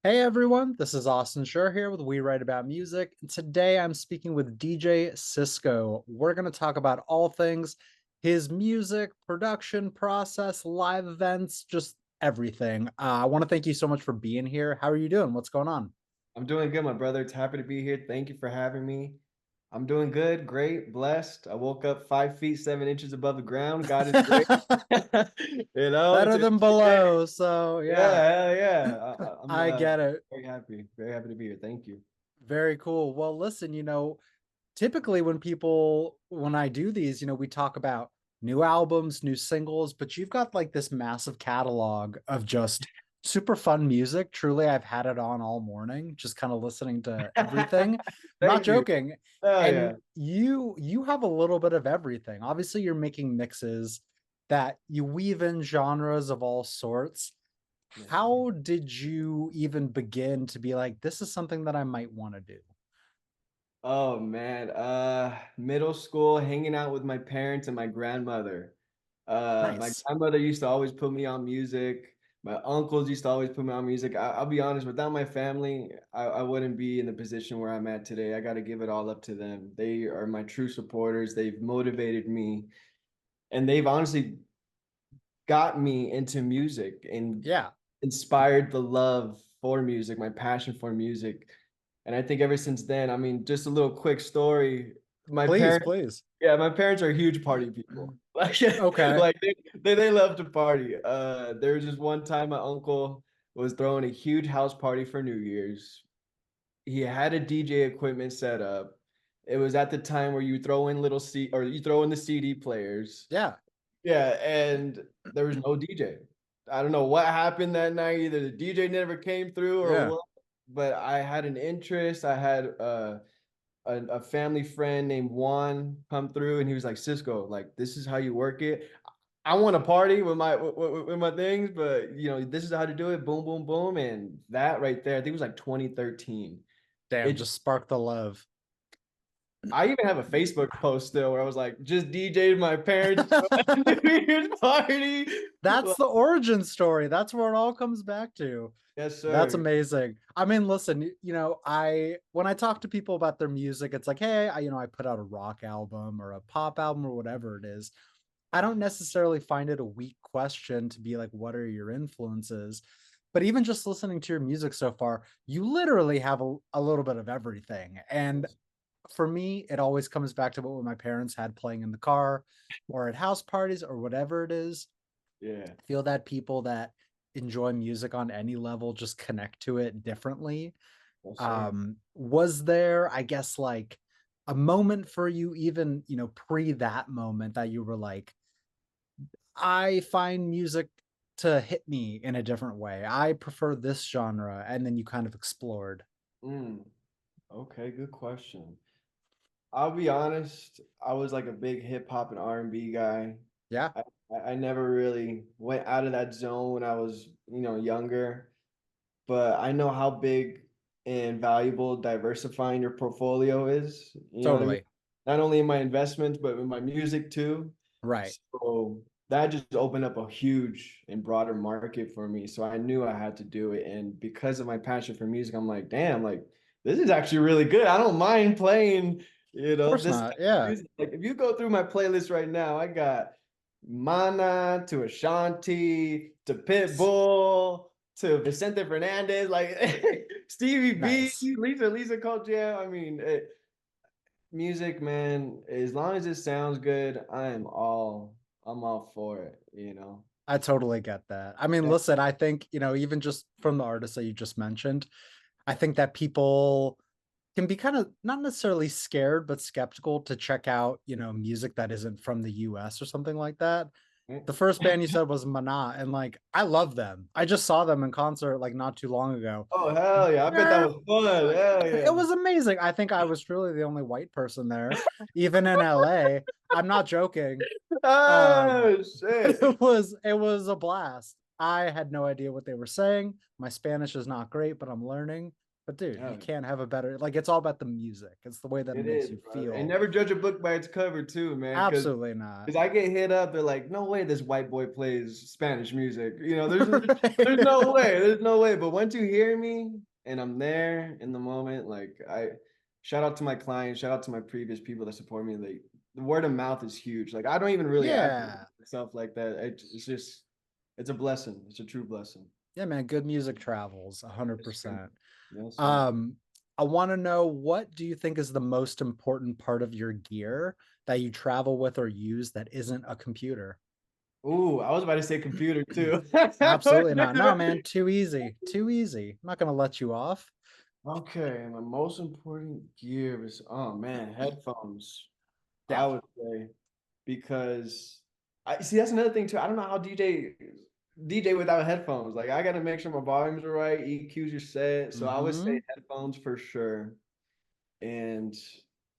Hey everyone, this is Austin Schur here with We Write About Music. And today I'm speaking with DJ Cisco. We're going to talk about all things his music, production process, live events, just everything. I want to thank you so much for being here. How are you doing? What's going on? I'm doing good, my brother. It's happy to be here. Thank you for having me. I'm doing good, great, blessed. I woke up 5 feet 7 inches above the ground. God is great. It's Better a than good day. below. So, yeah, Yeah, hell yeah. I'm I get it. very happy to be here. Thank you. Very cool. Well, listen, typically when I do these, we talk about new albums, new singles, but you've got like this massive catalog of just super fun music. Truly, I've had it on all morning, just kind of listening to everything. I'm not Thank you. joking. Hell yeah. And you have a little bit of everything. Obviously, you're making mixes that you weave in genres of all sorts. Yes, sir. How did you even begin to be like, this is something that I might want to do? Oh man. Middle school, hanging out with my parents and my grandmother. My Nice. grandmother used to always put me on music. My uncles used to always put me on music. I'll be honest, without my family, I wouldn't be in the position where I'm at today. I got to give it all up to them. They are my true supporters. They've motivated me, and they've honestly got me into music and Yeah. inspired the love for music, my passion for music. And I think ever since then, I mean, just a little quick story. My Please, parents, please. yeah, my parents are huge party people. Like, Okay. like they love to party. There was just one time my uncle was throwing a huge house party for New Year's. He had a DJ equipment set up. It was at the time where you throw in little C or you throw in the CD players. Yeah. Yeah, and there was no DJ. I don't know what happened that night. Either the DJ never came through or Yeah. what, but I had an interest. I had a family friend named Juan come through, and he was like, "Cisco, like this is how you work it. I want to party with my things, but this is how to do it. Boom, boom, boom." And that right there, I think it was like 2013. Damn, It just spark the love. I even have a Facebook post still where I was like, just DJ'd my parents' New Year's party. That's Like, the origin story. That's where it all comes back to. yes, That's sir. amazing. I mean, listen, I when I talk to people about their music, it's like, hey, I put out a rock album or a pop album or whatever it is. I don't necessarily find it a weak question to be like, what are your influences? But even just listening to your music so far, you literally have a little bit of everything. And Yes. for me, it always comes back to what my parents had playing in the car or at house parties or whatever it is. Yeah. I feel that people that enjoy music on any level just connect to it differently. Yes, sir. Was there, I guess, like a moment for you, even, pre that moment that you were like, I find music to hit me in a different way. I prefer this genre. And then you kind of explored. Mm, okay, good question. I'll be honest, I was like a big hip hop and R&B guy. Yeah, I, I never really went out of that zone when I was, younger, but I know how big and valuable diversifying your portfolio is. You know what I mean? totally. Not only in my investments, but in my music too. Right. So that just opened up a huge and broader market for me. So I knew I had to do it. And because of my passion for music, I'm like, damn, like this is actually really good. I don't mind playing, Of course this type not. of Yeah. music. Like if you go through my playlist right now, I got Mana to Ashanti to Pitbull to Vicente Fernandez, like Stevie B, Nice. Lisa Cole Jam. I mean, music, man, as long as it sounds good, I'm all for it. I totally get that. I mean, Yeah. listen, I think, even just from the artists that you just mentioned, I think that people can be kind of not necessarily scared, but skeptical to check out, music that isn't from the US or something like that. The first band you said was Mana, and like I love them. I just saw them in concert like not too long ago. Oh, hell yeah. I bet that They're was fun. Hell it yeah. was amazing. I think I was truly the only white person there, even in LA. I'm not joking. Um, Oh, shit. it was a blast. I had no idea what they were saying. My Spanish is not great, but I'm learning. But dude, you Yeah, can't have a better, like, it's all about the music. It's the way that it it makes is, you brother. And feel. never judge a book by its cover, too, man. Because Absolutely not. I get hit up, they're like, "No way, this white boy plays Spanish music." There's Right. no way, there's no way. But once you hear me and I'm there in the moment, like I shout out to my clients, shout out to my previous people that support me. Like the word of mouth is huge. Like I don't even really advocate Yeah. stuff like that. It's just, it's a blessing. It's a true blessing. Yeah, man, good music travels Yes, sir. 100%. Yes, sir. Um, I want to know, what do you think is the most important part of your gear that you travel with or use that isn't a computer? Ooh, I was about to say computer too. Absolutely not. No, man, too easy. Too easy. I'm not going to let you off. Okay, my most important gear is, oh man, headphones. I Yeah. would say, because I see that's another thing too. I don't know how DJ without headphones. Like I gotta make sure my volumes are right, EQs are set. So I would say Hmm. headphones for sure. And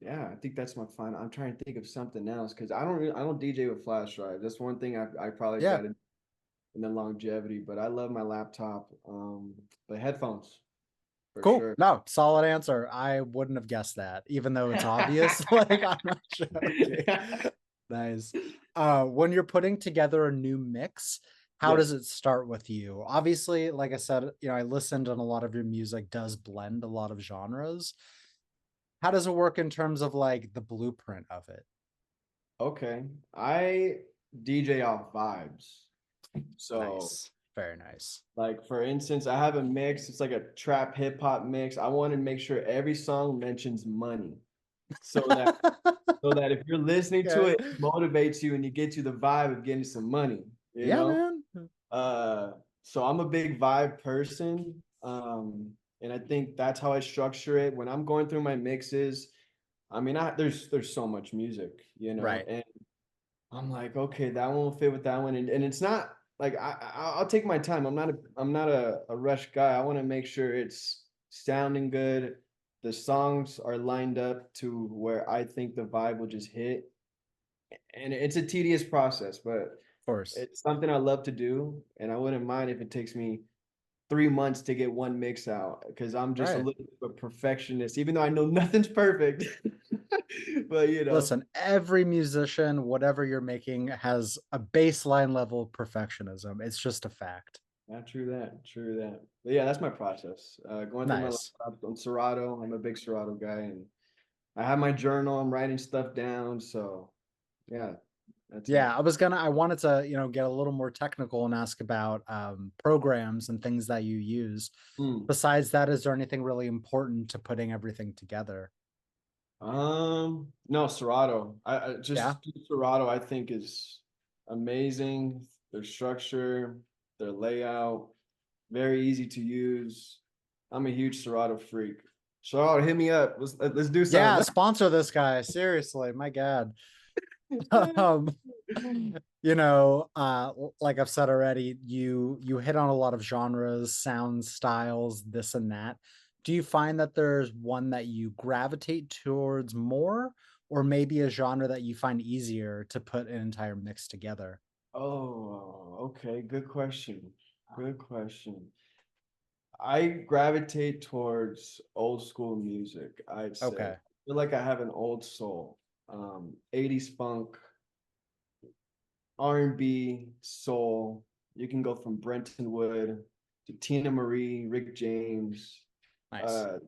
yeah, I think that's my final. I'm trying to think of something else because I don't DJ with flash drive. That's one thing I probably Yeah. got in the longevity. But I love my laptop. But headphones for Cool. sure. No, solid answer. I wouldn't have guessed that, even though it's obvious. Like, I'm not joking. Nice. When you're putting together a new mix, how does Yes. it start with you? Obviously, like I said, I listened and a lot of your music does blend a lot of genres. How does it work in terms of like the blueprint of it? Okay. I DJ off vibes. So, Nice. Very nice. like for instance, I have a mix. It's like a trap hip hop mix. I want to make sure every song mentions money, so that if you're listening to Okay. it, it motivates you and you get you the vibe of getting some money. You Yeah, know. man. Uh, so I'm a big vibe person. And I think that's how I structure it when I'm going through my mixes. I mean, there's so much music, Right. and I'm like, okay, that one will fit with that one, and it's not like I'll take my time. I'm not a rush guy. I want to make sure it's sounding good. The songs are lined up to where I think the vibe will just hit, and it's a tedious process, but Of course. it's something I love to do, and I wouldn't mind if it takes me 3 months to get one mix out because I'm just a Right. little bit of a perfectionist, even though I know nothing's perfect. But Listen, every musician, whatever you're making, has a baseline level of perfectionism. It's just a fact. not true that, true that. But yeah, that's my process. Going through my Nice. laptop on Serato. I'm a big Serato guy, and I have my journal. I'm writing stuff down. So yeah, that's it. Yeah, I wanted to, get a little more technical and ask about programs and things that you use. Hmm. Besides that, is there anything really important to putting everything together? No, Serato. I Yeah. just Serato. I think is amazing. Their structure, their layout, very easy to use. I'm a huge Serato freak. Serato, hit me up. Let's do Yeah, something. sponsor this guy. Seriously, my God. um like I've said already, you hit on a lot of genres, sounds, styles, this and that. Do you find that there's one that you gravitate towards more, or maybe a genre that you find easier to put an entire mix together? Oh, okay. Good question. Good question. I gravitate towards old school music, I'd say. Okay. I feel like I have an old soul. 80s funk, R&B, soul. You can go from Brenton Wood to Tina Marie, Rick James. Nice. Uh,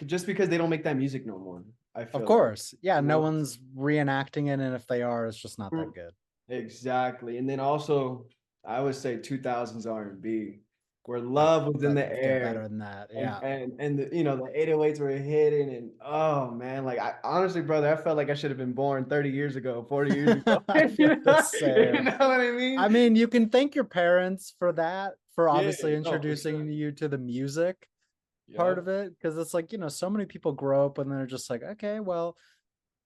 just because they don't make that music no more, I Of feel like, course. Yeah, you no know? one's reenacting it, and if they are, it's just not that good. Exactly. And then also, I would say 2000s R&B, where Uh, love was in the doesn't get air, better than that. and Yeah. the 808s were hitting, and oh man, like I honestly, brother, I felt like I should have been born 30 years ago, 40 years ago. I feel the You same. know what I mean? I mean, you can thank your parents for that, for Yeah, obviously no, for introducing sure. you to the music part of Yep. it. Cause it's like, so many people grow up and they're just like, okay, well,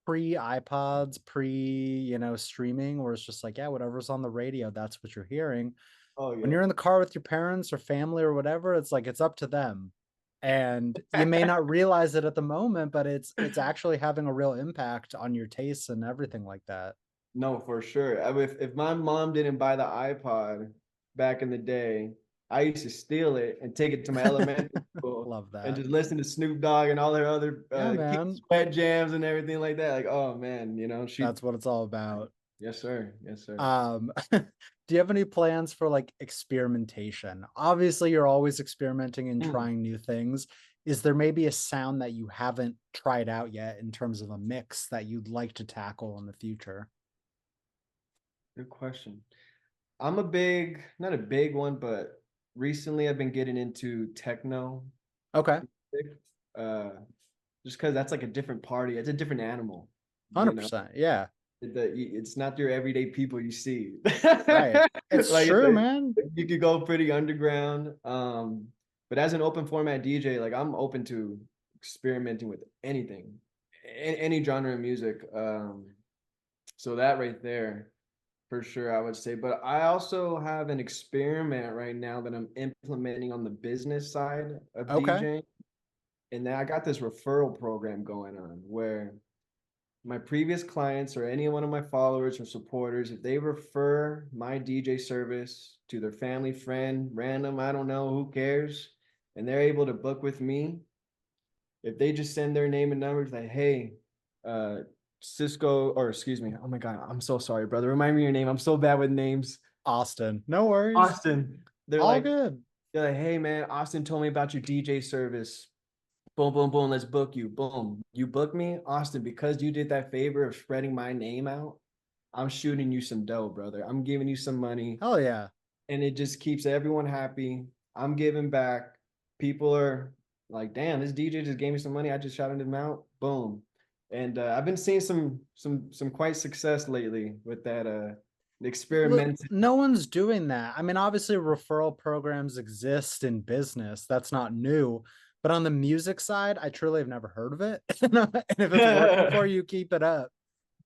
pre iPods, pre, streaming, where it's just like, yeah, whatever's on the radio, that's what you're hearing. Oh When yeah. you're in the car with your parents or family or whatever, it's like it's up to them. And you may not realize it at the moment, but it's actually having a real impact on your tastes and everything like that. No, for sure. If my mom didn't buy the iPod back in the day, I used to steal it and take it to my elementary school Love and that. just listen to Snoop Dogg and all their other Yeah, Key man. Sweat jams and everything like that. Like, oh man, she. That's what it's all about. Yes, sir. Yes, sir. Do you have any plans for like experimentation? Obviously, you're always experimenting and Hmm, trying new things. Is there maybe a sound that you haven't tried out yet in terms of a mix that you'd like to tackle in the future? good question. I'm a big, not a big one, but recently I've been getting into techno, Okay. uh, just because that's like a different party. It's a different animal, you know. 100%. Yeah. It's not your everyday people you see. Right. It's Like true, man. you could go pretty underground. But as an open format DJ, like I'm open to experimenting with anything, any genre of music. So that right there, for sure, I would say. But I also have an experiment right now that I'm implementing on the business side of Okay. DJing. And then I got this referral program going on where my previous clients or any one of my followers or supporters, if they refer my DJ service to their family, friend, random, I don't know, who cares, and they're able to book with me, if they just send their name and numbers like, hey, uh, Cisco, or excuse me, oh my God, I'm so sorry, brother. Remind me your name. I'm so bad with names. Austin. No worries. Austin. They're All like, good. they're like, hey man, Austin told me about your DJ service. Boom, boom, boom. Let's book you. Boom. You book me, Austin, because you did that favor of spreading my name out. I'm shooting you some dough, brother. I'm giving you some money, Hell yeah. and it just keeps everyone happy. I'm giving back. People are like, "Damn, this DJ just gave me some money. I just shouted him out. Boom." And I've been seeing some quite success lately with that Look, experiment. no one's doing that. I mean, obviously, referral programs exist in business. That's not new. But on the music side, I truly have never heard of it. And if it's working for Thank you, keep it up.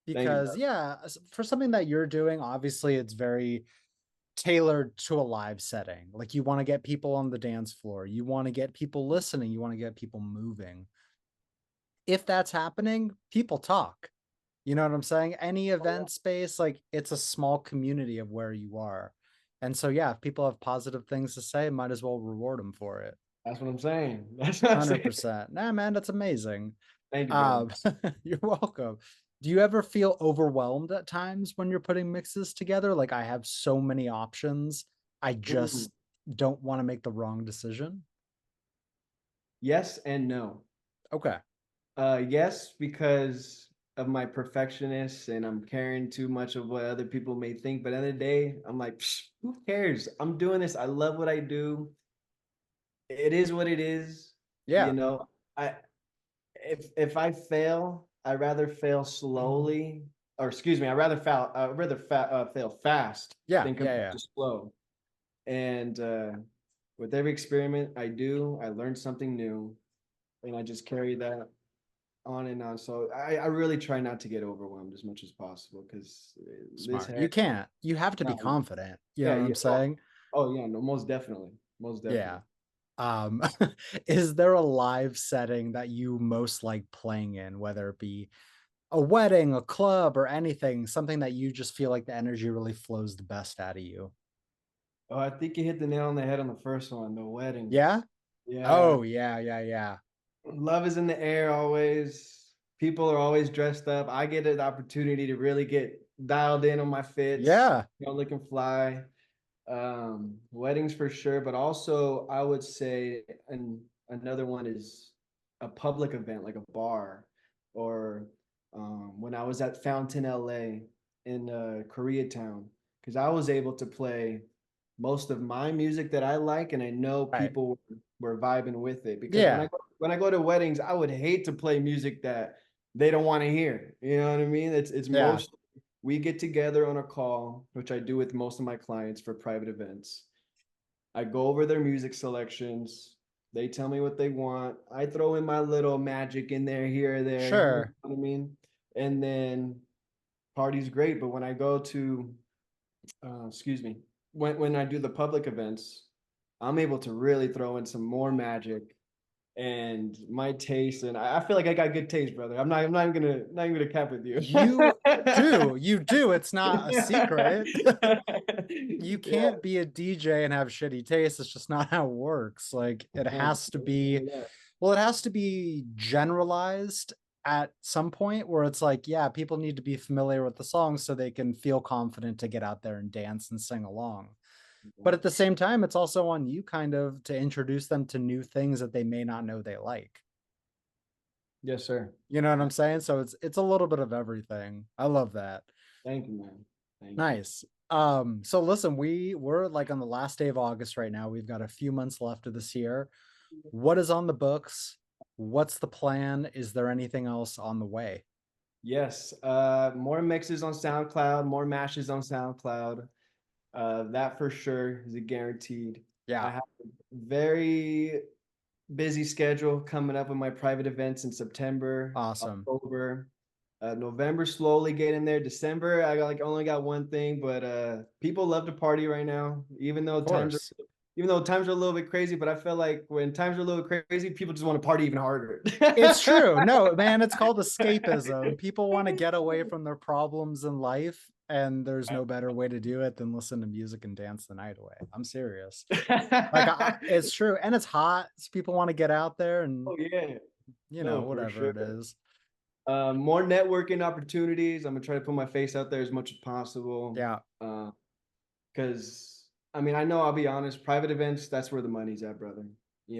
you, Because, bro. yeah, for something that you're doing, obviously, it's very tailored to a live setting. Like, you want to get people on the dance floor, you want to get people listening, you want to get people moving. If that's happening, people talk. You know what I'm saying? Any event space, like it's a small community of where you are. And so, yeah, if people have positive things to say, might as well reward them for it. That's what I'm saying. That's what I'm saying. 100%. Nah, man, that's amazing. Thank you, brother. Um, you're welcome. Do you ever feel overwhelmed at times when you're putting mixes together? Like, I have so many options. I Mm. just don't want to make the wrong decision. Yes and no. Okay. Yes, because of my perfectionist and I'm caring too much of what other people may think. But at the end of the day, I'm like, who cares? I'm doing this. I love what I do. It is what it is. You Yeah. know, I if I fail, I'd rather fail slowly, or excuse me, I'd rather fail fast Yeah. than Yeah. compared Yeah. to slow. And with every experiment I do, I learn something new, and I just carry that on and on. So I really try not to get overwhelmed as much as possible because this Smart. You has can't. You have to be no, confident. You know yeah, what I'm yeah. Oh, saying? oh yeah, no, most definitely. Most Yeah. definitely. Um, is there a live setting that you most like playing in, whether it be a wedding, a club, or anything, something that you just feel like the energy really flows the best out of you? Oh, I think you hit the nail on the head on the first one, the Yeah? weddings. Yeah. Oh, yeah, yeah, yeah. Love is in the air always. People are always dressed up. I get an opportunity to really get dialed in on my fits, Yeah, looking fly. Weddings for sure, but also I would say, and another one is a public event like a bar, or when I was at Fountain LA in Koreatown, because I was able to play most of my music that I like, and I know right. people were vibing with it. Because Yeah, when I go to weddings, I would hate to play music that they don't want to hear. You know what I mean? It's yeah, most we get together on a call, which I do with most of my clients for private events. I go over their music selections. They tell me what they want. I throw in my little magic in there, here or there. You know sure. what I mean? And then party's great. But when I go to, excuse me, when I do the public events, I'm able to really throw in some more magic and my taste. And I feel like I got good taste, brother. I'm not even gonna cap with you. You do. You do. It's not a secret. You Yeah, can't be a DJ and have shitty taste. It's just not how it works. Like it man. has to be, well, it has to be generalized at some point where it's like, yeah, people need to be familiar with the song so they can feel confident to get out there and dance and sing along. But at the same time, it's also on you kind of to introduce them to new things that they may not know they like. Yes, sir. You know what I'm saying? So it's a little bit of everything. I love that. Thank you, man. Thank you. Nice. So listen, we're like on the last day of August right now. We've got a few months left of this year. What is on the books? What's the plan? Is there anything else on the way? Yes, more mixes on SoundCloud, more mashes on SoundCloud. That for sure is a guaranteed. I Yeah, have a very busy schedule coming up with my private events in September, awesome. October, November slowly getting there. December, I got like only got one thing, but people love to party right now, Of course. even though times are a little bit crazy, but I feel like when times are a little crazy, people just want to party even harder. It's true. No, man, it's called escapism. People want to get away from their problems in life, and there's no better way to do it than listen to music and dance the night away. I'm serious. Like it's true, and it's hot, so people want to get out there and Oh yeah, no, for whatever sure. it is. More networking opportunities. I'm gonna try to put my face out there as much as possible. Yeah. Because I mean, I know I'll be honest, private events, that's where the money's at, brother.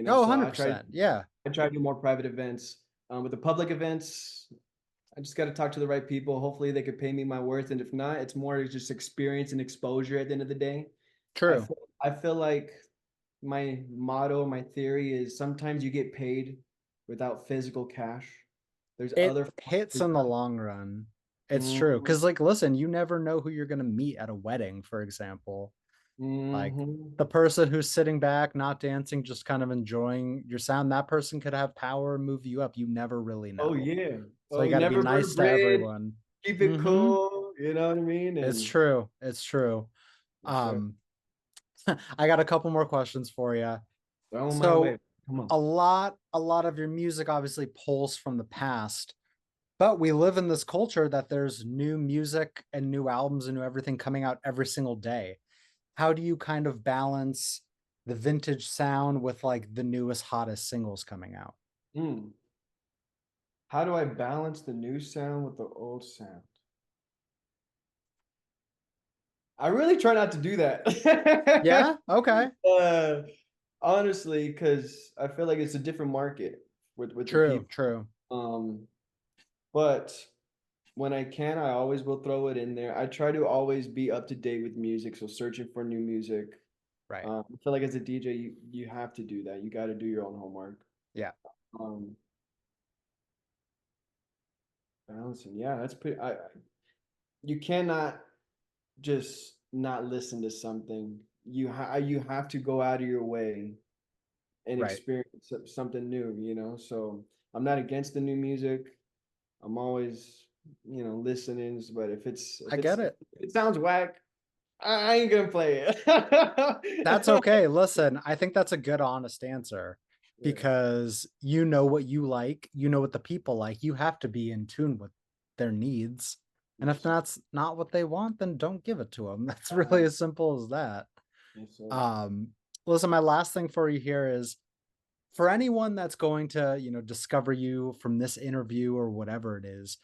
Oh, So 100%. Yeah. I try to do more private events. With the public events, I just got to talk to the right people. Hopefully, they could pay me my worth, and if not, it's more just experience and exposure at the end of the day. True. I feel like my motto, my theory is sometimes you get paid without physical cash. There's It other. hits in the long run. It's true. Mhm, Because, like, listen, you never know who you're going to meet at a wedding, for example. Like, mhm. the person who's sitting back, not dancing, just kind of enjoying your sound, that person could have power and move you up. You never really Oh know. yeah. So you Oh, got to be never burn a nice to bridge. everyone. Keep it Hmm. cool. You know what I mean? It's And true. It's true. yes, sir. Um, I got a couple more questions for you. Throw 'em my way. So Come on. a lot of your music obviously pulls from the past, but we live in this culture that there's new music and new albums and new everything coming out every single day. How do you kind of balance the vintage sound with like the newest, hottest singles coming out? Mm. How do I balance the new sound with the old sound? I really try not to do that. Yeah. Okay. uh, honestly, because I feel like it's a different market with the True. people. True. Um, but when I can, I always will throw it in there. I try to always be up to date with music, so searching for new music. Right. I feel like as a DJ, you have to do that. You got to do your own homework. Yeah. Um, balancing, yeah, that's pretty. You cannot just not listen to something. You have to go out of your way and Right. experience something new. So I'm not against the new music. I'm always listening, but I get if it. it sounds whack, I ain't gonna play That's it. okay. Listen, I think that's a good, honest answer Yeah, because you know what you like, you know what the people like. You have to be in tune with their needs. And if yes, sir. that's not what they want, then don't give it to them. That's really Uh, as simple as that. yes, sir. Um, listen, my last thing for you here is for anyone that's going to, discover you from this interview or whatever it is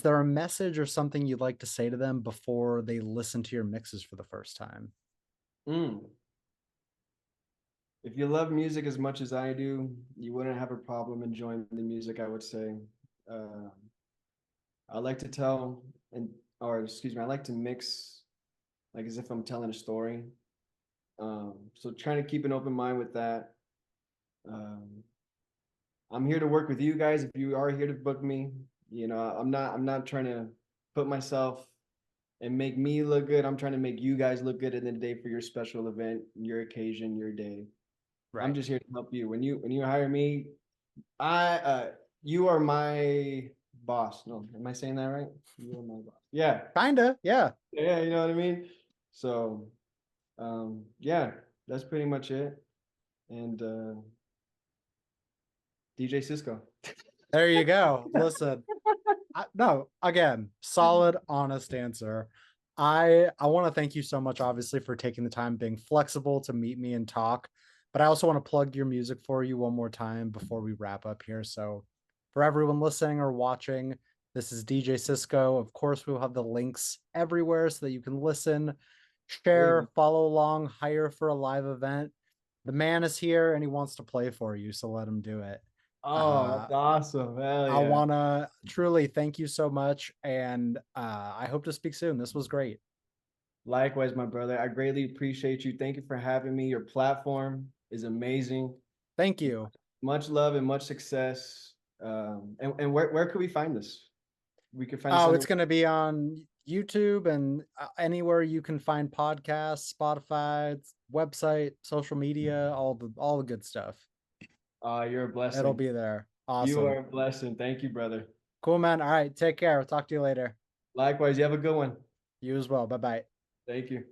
there a message or something you'd like to say to them before they listen to your mixes for the first time? Mm. If you love music as much as I do, you wouldn't have a problem enjoying the music, I would say. Uh, I like to tell and or excuse me, I like to mix like as if I'm telling a story. So trying to keep an open mind with that. Um, I'm here to work with you guys. If you are here to book me, I'm not trying to put myself and make me look good. I'm trying to make you guys look good in the day for your special event, your occasion, your day. I'm Right. just here to help you. When you hire me, I you are my boss. No, am I saying that right? You are my boss. Yeah. Kinda, yeah. Yeah, you know what I mean? So yeah, that's pretty much it. And DJ Cisco. There you go. Listen, no, again, solid, honest answer. I want to thank you so much, obviously, for taking the time, being flexible to meet me and talk. But I also want to plug your music for you one more time before we wrap up here. So, for everyone listening or watching, this is DJ Cisco. Of course, we'll have the links everywhere so that you can listen, Crazy. share, follow along, hire for a live event. The man is here and he wants to play for you, so let him do it. Oh, Uh, that's awesome. Hell I yeah. want to truly thank you so much, and I hope to speak soon. This was great. Likewise, my brother. I greatly appreciate you. Thank you for having me. Your platform is amazing. Thank you. Much love and much success. And where could we find this? We could find this Oh, under. it's going to be on YouTube and anywhere you can find podcasts, Spotify, website, social media, all the good stuff. You're a It'll blessing. be there. You Awesome. are a blessing. Thank you, brother. Cool, man. All right. Take care. I'll talk to you later. Likewise, you have a good one. You as well. Bye bye. Thank you.